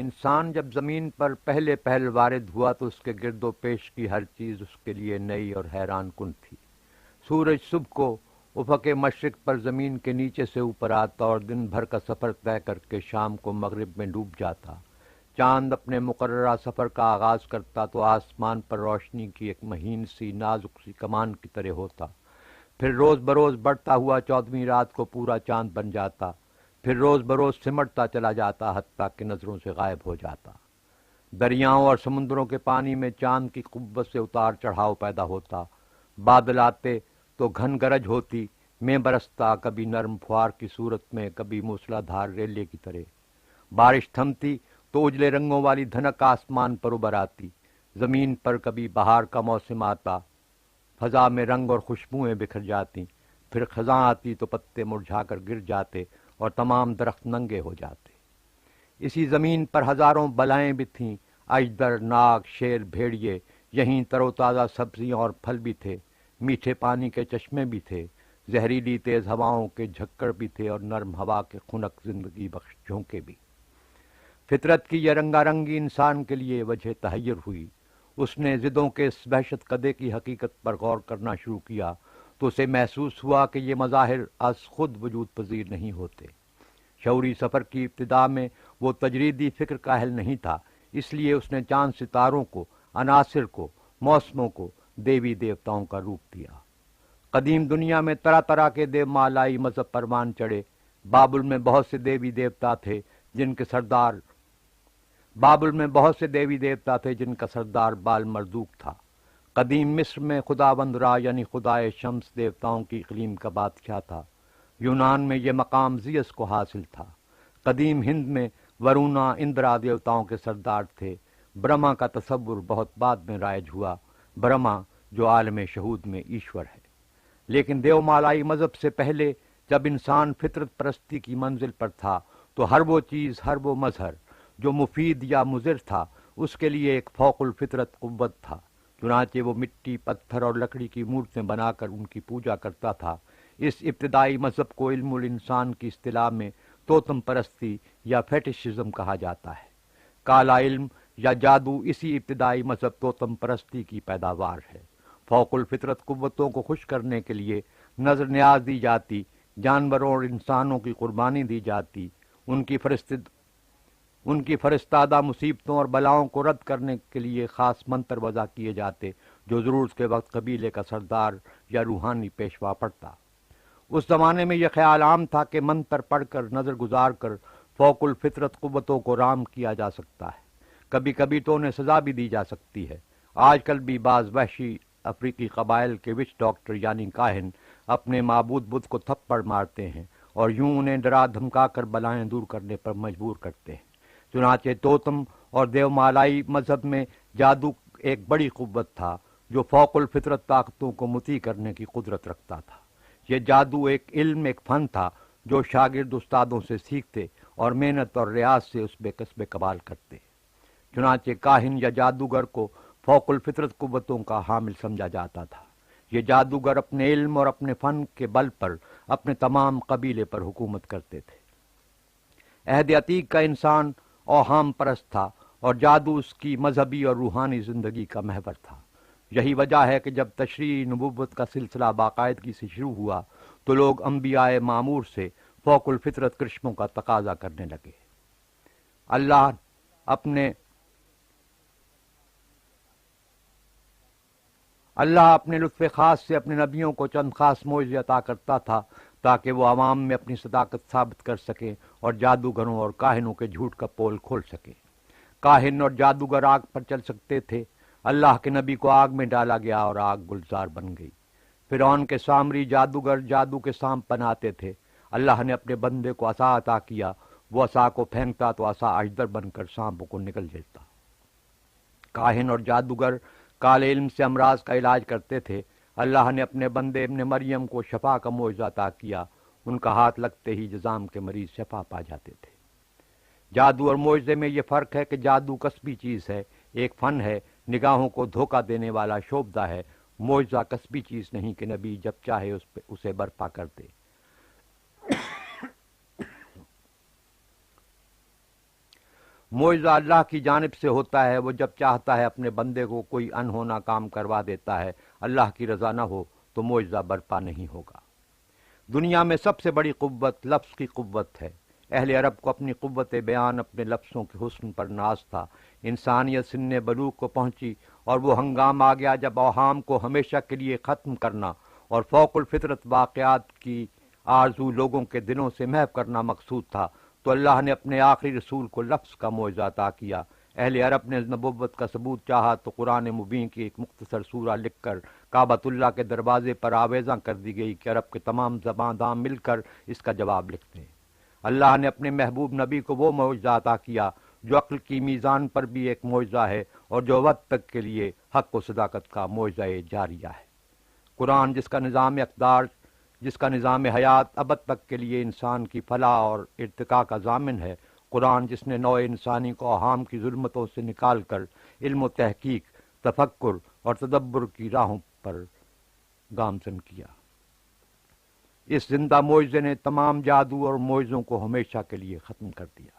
انسان جب زمین پر پہلے پہل وارد ہوا تو اس کے گرد و پیش کی ہر چیز اس کے لیے نئی اور حیران کن تھی۔ سورج صبح کو افق مشرق پر زمین کے نیچے سے اوپر آتا اور دن بھر کا سفر طے کر کے شام کو مغرب میں ڈوب جاتا۔ چاند اپنے مقررہ سفر کا آغاز کرتا تو آسمان پر روشنی کی ایک مہین سی نازک سی کمان کی طرح ہوتا، پھر روز بروز بڑھتا ہوا 14ویں رات کو پورا چاند بن جاتا، پھر روز بروز سمٹتا چلا جاتا حتیٰ کہ نظروں سے غائب ہو جاتا۔ دریاؤں اور سمندروں کے پانی میں چاند کی قوت سے اتار چڑھاؤ پیدا ہوتا، بادل آتے تو گھن گرج ہوتی، میں برستا کبھی نرم فوار کی صورت میں، کبھی موسلا دھار ریلے کی طرح، بارش تھمتی تو اجلے رنگوں والی دھنک آسمان پر ابھر آتی، زمین پر کبھی بہار کا موسم آتا، فضا میں رنگ اور خوشبوئیں بکھر جاتی، پھر خزاں آتی تو پتے مرجھا کر گر جاتے اور تمام درخت ننگے ہو جاتے۔ اسی زمین پر ہزاروں بلائیں بھی تھیں، اژدر، ناگ، شیر، بھیڑیے، یہیں تر و تازہ سبزیاں اور پھل بھی تھے، میٹھے پانی کے چشمے بھی تھے، زہریلی تیز ہواؤں کے جھکڑ بھی تھے اور نرم ہوا کے خنک زندگی بخش جھونکے بھی۔ فطرت کی یہ رنگا رنگی انسان کے لیے وجہ تحیر ہوئی۔ اس نے ضدوں کے اس وحشت قدے کی حقیقت پر غور کرنا شروع کیا تو اسے محسوس ہوا کہ یہ مظاہر از خود وجود پذیر نہیں ہوتے۔ شعوری سفر کی ابتدا میں وہ تجریدی فکر کا اہل نہیں تھا، اس لیے اس نے چاند ستاروں کو، عناصر کو، موسموں کو دیوی دیوتاؤں کا روپ دیا۔ قدیم دنیا میں طرح طرح کے دیو مالائی مذہب پروان چڑھے۔ بابل میں بہت سے دیوی دیوتا تھے جن کا سردار بال مردوک تھا۔ قدیم مصر میں خداوند را یعنی خدائے شمس دیوتاؤں کی اقلیم کا بادشاہ تھا۔ یونان میں یہ مقام زیس کو حاصل تھا۔ قدیم ہند میں ورونا، اندرا دیوتاؤں کے سردار تھے۔ برہما کا تصور بہت بعد میں رائج ہوا، برہما جو عالم شہود میں ایشور ہے۔ لیکن دیو مالائی مذہب سے پہلے جب انسان فطرت پرستی کی منزل پر تھا تو ہر وہ چیز، ہر وہ مظہر جو مفید یا مضر تھا اس کے لیے ایک فوق الفطرت قوت تھا۔ چنانچہ وہ مٹی، پتھر اور لکڑی کی مورتیں بنا کر ان کی پوجا کرتا تھا۔ اس ابتدائی مذہب کو علم الانسان کی اصطلاح میں توتم پرستی یا فیٹشزم کہا جاتا ہے۔ کالا علم یا جادو اسی ابتدائی مذہب توتم پرستی کی پیداوار ہے۔ فوق الفطرت قوتوں کو خوش کرنے کے لیے نظر نیاز دی جاتی، جانوروں اور انسانوں کی قربانی دی جاتی، ان کی فرستادہ مصیبتوں اور بلاؤں کو رد کرنے کے لیے خاص منتر وضع کیے جاتے جو ضرورت کے وقت قبیلے کا سردار یا روحانی پیشوا پڑتا۔ اس زمانے میں یہ خیال عام تھا کہ منتر پڑھ کر، نظر گزار کر فوق الفطرت قوتوں کو رام کیا جا سکتا ہے۔ کبھی کبھی تو انہیں سزا بھی دی جا سکتی ہے۔ آج کل بھی بعض وحشی افریقی قبائل کے وچ ڈاکٹر یعنی کاہن اپنے معبود بدھ کو تھپڑ مارتے ہیں اور یوں انہیں ڈرا دھمکا کر بلائیں دور کرنے پر مجبور کرتے ہیں۔ چنانچہ توتم اور دیو مالائی مذہب میں جادو ایک بڑی قوت تھا جو فوق الفطرت طاقتوں کو مطیع کرنے کی قدرت رکھتا تھا۔ یہ جادو ایک علم، ایک فن تھا جو شاگرد استادوں سے سیکھتے اور محنت اور ریاض سے اس بے کسب کمال کرتے۔ چنانچہ کاہن یا جادوگر کو فوق الفطرت قوتوں کا حامل سمجھا جاتا تھا۔ یہ جادوگر اپنے علم اور اپنے فن کے بل پر اپنے تمام قبیلے پر حکومت کرتے تھے۔ عہد عتیق کا انسان اوہام پرست تھا اور جادو اس کی مذہبی اور روحانی زندگی کا محور تھا۔ یہی وجہ ہے کہ جب تشریع نبوت کا سلسلہ باقاعدگی سے شروع ہوا تو لوگ انبیاء معمور سے فوق الفطرت کرشموں کا تقاضا کرنے لگے۔ اللہ اپنے لطف خاص سے اپنے نبیوں کو چند خاص معجزے عطا کرتا تھا تاکہ وہ عوام میں اپنی صداقت ثابت کر سکیں اور جادوگروں اور کاہنوں کے جھوٹ کا پول کھول سکیں۔ کاہن اور جادوگر آگ پر چل سکتے تھے۔ اللہ کے نبی کو آگ میں ڈالا گیا اور آگ گلزار بن گئی۔ فرعون کے سامری جادوگر جادو کے سانپ بناتے تھے۔ اللہ نے اپنے بندے کو عصا عطا کیا، وہ عصا کو پھینکتا تو عصا اژدر بن کر سانپوں کو نگل لیتا۔ کاہن اور جادوگر کالے علم سے امراض کا علاج کرتے تھے۔ اللہ نے اپنے بندے ابن مریم کو شفا کا معجزہ عطا کیا، ان کا ہاتھ لگتے ہی جذام کے مریض شفا پا جاتے تھے۔ جادو اور معجزے میں یہ فرق ہے کہ جادو کسبی چیز ہے، ایک فن ہے، نگاہوں کو دھوکہ دینے والا شوبدہ ہے۔ معجزہ کسبی چیز نہیں کہ نبی جب چاہے اسے برپا کر دے۔ معجزہ اللہ کی جانب سے ہوتا ہے، وہ جب چاہتا ہے اپنے بندے کو کوئی انہونا کام کروا دیتا ہے، اللہ کی رضا نہ ہو تو معجزہ برپا نہیں ہوگا۔ دنیا میں سب سے بڑی قوت لفظ کی قوت ہے۔ اہل عرب کو اپنی قوت بیان اپنے لفظوں کے حسن پر ناز تھا۔ انسانیت سن بلوغ کو پہنچی اور وہ ہنگام آ گیا جب اوہام کو ہمیشہ کے لیے ختم کرنا اور فوق الفطرت واقعات کی آرزو لوگوں کے دلوں سے محو کرنا مقصود تھا، تو اللہ نے اپنے آخری رسول کو لفظ کا معجزہ عطا کیا۔ اہل عرب نے نبوت کا ثبوت چاہا تو قرآن مبین کی ایک مختصر سورہ لکھ کر کعبۃ اللہ کے دروازے پر آویزاں کر دی گئی کہ عرب کے تمام زبانداں مل کر اس کا جواب لکھتے ہیں۔ اللہ نے اپنے محبوب نبی کو وہ معجزہ عطا کیا جو عقل کی میزان پر بھی ایک معجزہ ہے اور جو وقت تک کے لیے حق و صداقت کا معجزہ جاریہ ہے۔ قرآن جس کا نظام اقدار، جس کا نظام حیات ابد تک کے لیے انسان کی فلاح اور ارتقاء کا ضامن ہے۔ قرآن جس نے نوع انسانی کو اوہام کی ظلمتوں سے نکال کر علم و تحقیق، تفکر اور تدبر کی راہوں پر گامزن کیا۔ اس زندہ معجزے نے تمام جادو اور معجزوں کو ہمیشہ کے لیے ختم کر دیا۔